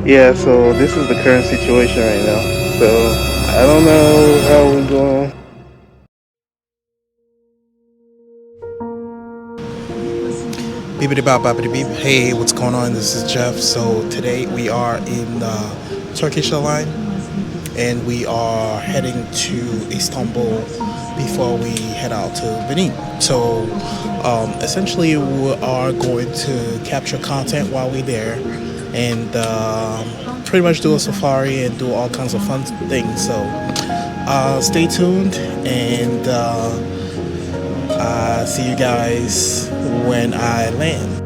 Yeah, so this is the current situation right now. So I don't know how we're going. Beepity bop boppity beep. Hey, what's going on? This is Jeff. So today we are in the Turkish line and we are heading to Istanbul before we head out to Benin. So essentially, we are going to capture content while we're there and pretty much do a safari and do all kinds of fun things. So stay tuned and see you guys when I land.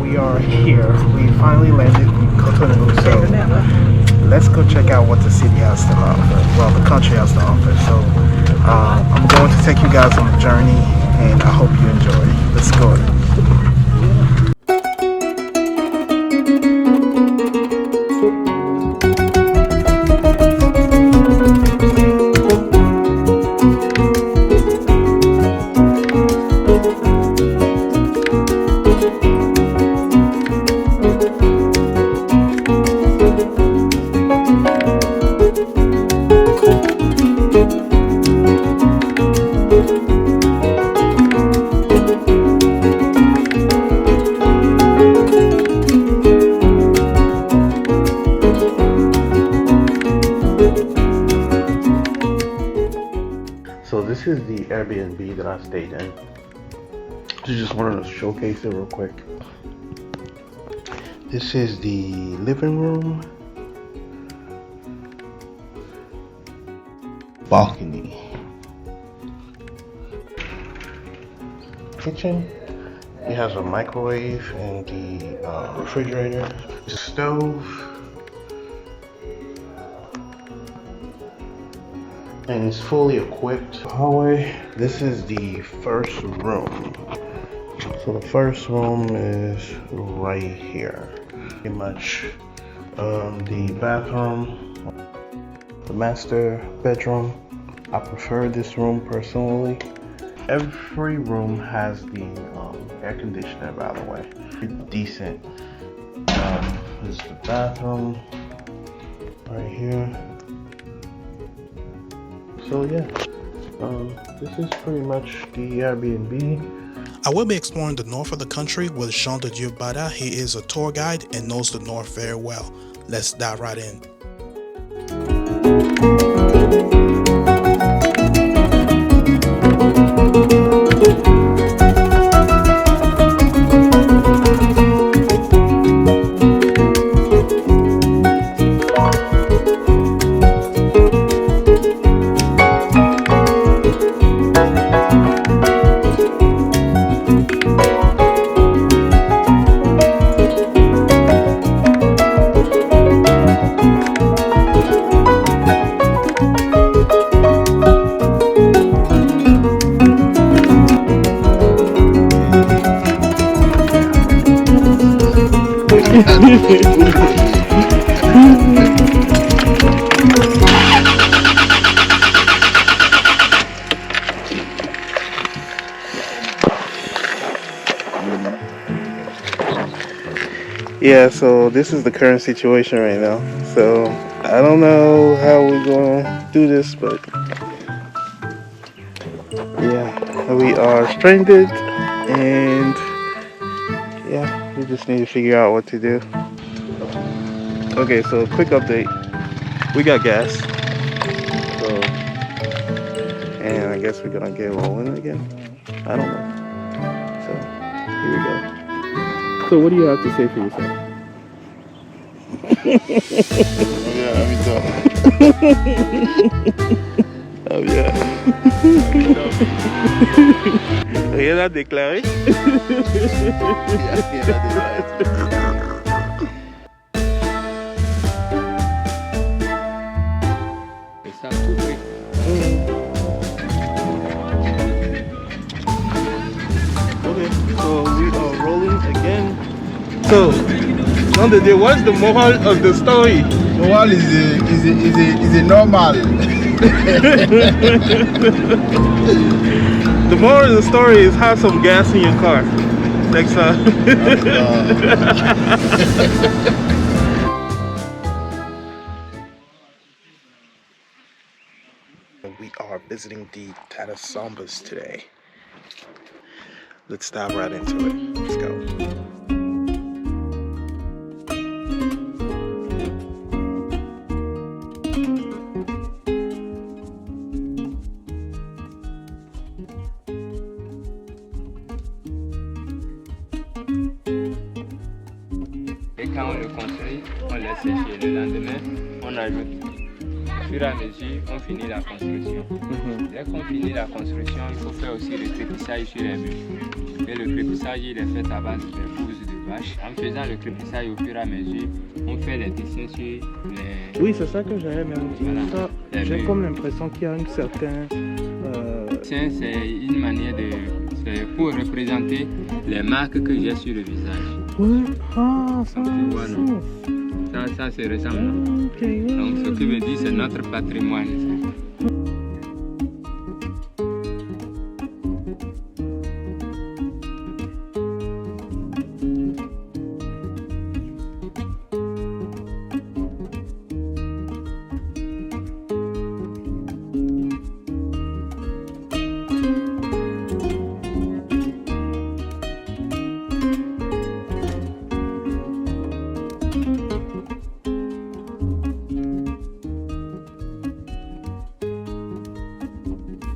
We are here. We finally landed in Cotonou, so let's go check out what the city has to offer. Well, the country has to offer. So I'm going to take you guys on a journey, and I hope you enjoy. Let's go. So this is the Airbnb that I stayed in. I just wanted to showcase it real quick. This is the living room, balcony, kitchen. It has a microwave and the refrigerator, the stove, and it's fully equipped. Hallway. This is the first room. So the first room is right here. Pretty much the bathroom, the master bedroom. I prefer this room personally. Every room has the air conditioner, by the way. Pretty decent. This is the bathroom right here. So yeah, this is pretty much the Airbnb. I will be exploring the north of the country with Jean de Dieu Bada. He is a tour guide and knows the north very well. Let's dive right in. Yeah, so this is the current situation right now. So I don't know how we're gonna do this, but yeah, we are stranded, and yeah, we just need to figure out what to do. Okay, so quick update. We got gas. So, and I guess we're gonna get rolling again. I don't know. So, here we go. So, what do you have to say for yourself? Yeah, I'm done. Oh yeah. Rien à déclarer. Okay, so we are rolling again. So, what's the moral of the story? Moral is a normal. The moral of the story is have some gas in your car next time. We are visiting the Tata Sombas today. Let's dive right into it. Let's go. Et quand on le construit, on laisse sécher. Le lendemain, on ajoute. Au fur et à mesure, on finit la construction. Dès qu'on finit la construction, il faut faire aussi le crépissage sur les murs. Et le crépissage, il est fait à base de ouzes de vache. En faisant le crépissage au fur et à mesure, on fait les dessins sur les... Oui, c'est ça que j'avais même dit. Voilà. J'ai comme l'impression qu'il y a une certaine... C'est une manière de... C'est pour représenter les marques que j'ai sur le visage. Ouais. Ah, ça Ça c'est récent. okay, Donc ce qui veut dire c'est notre patrimoine.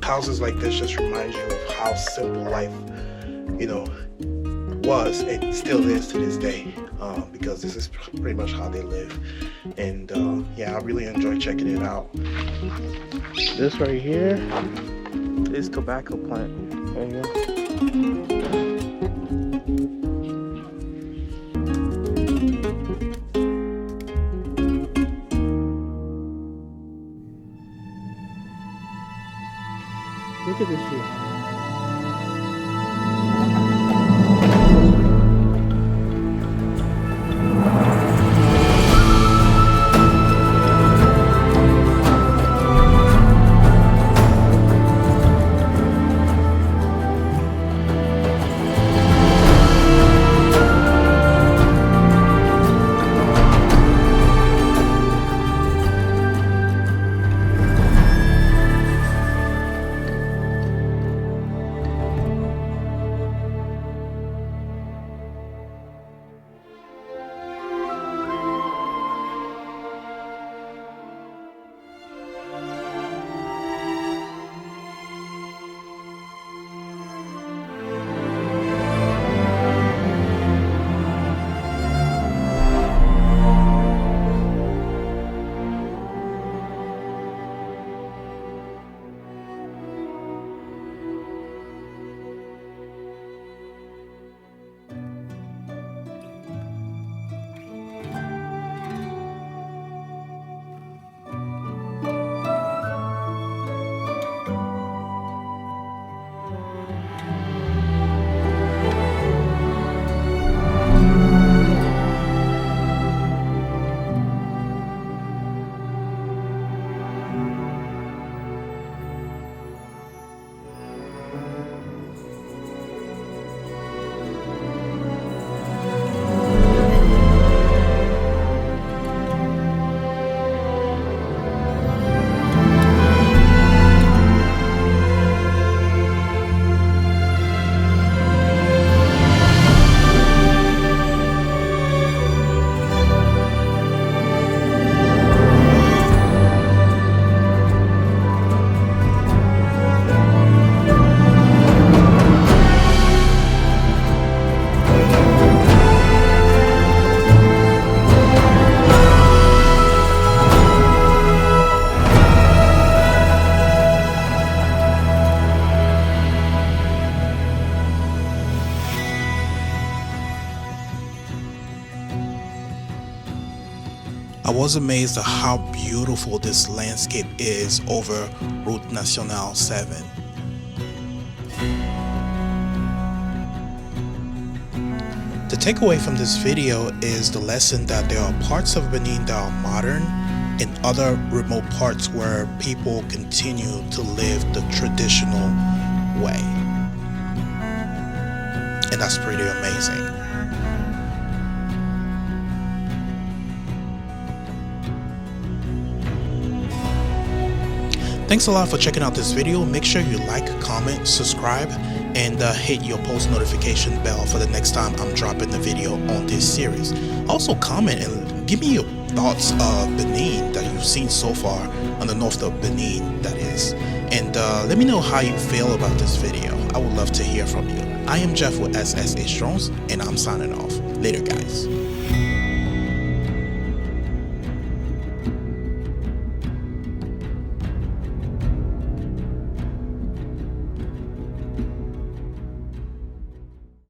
Houses like this just remind you of how simple life, you know, was and still is to this day, because this is pretty much how they live. And yeah, I really enjoy checking it out. This right here is tobacco plant. There you go. Look at this shit. was amazed at how beautiful this landscape is over Route Nationale 7. The takeaway from this video is the lesson that there are parts of Benin that are modern and other remote parts where people continue to live the traditional way. And that's pretty amazing. Thanks a lot for checking out this video. Make sure you like, comment, subscribe, and hit your post notification bell for the next time I'm dropping the video on this series. Also comment and give me your thoughts of Benin that you've seen so far on the north of Benin, that is. And let me know how you feel about this video. I would love to hear from you. I am Jeff with SSH Drones, and I'm signing off. Later, guys.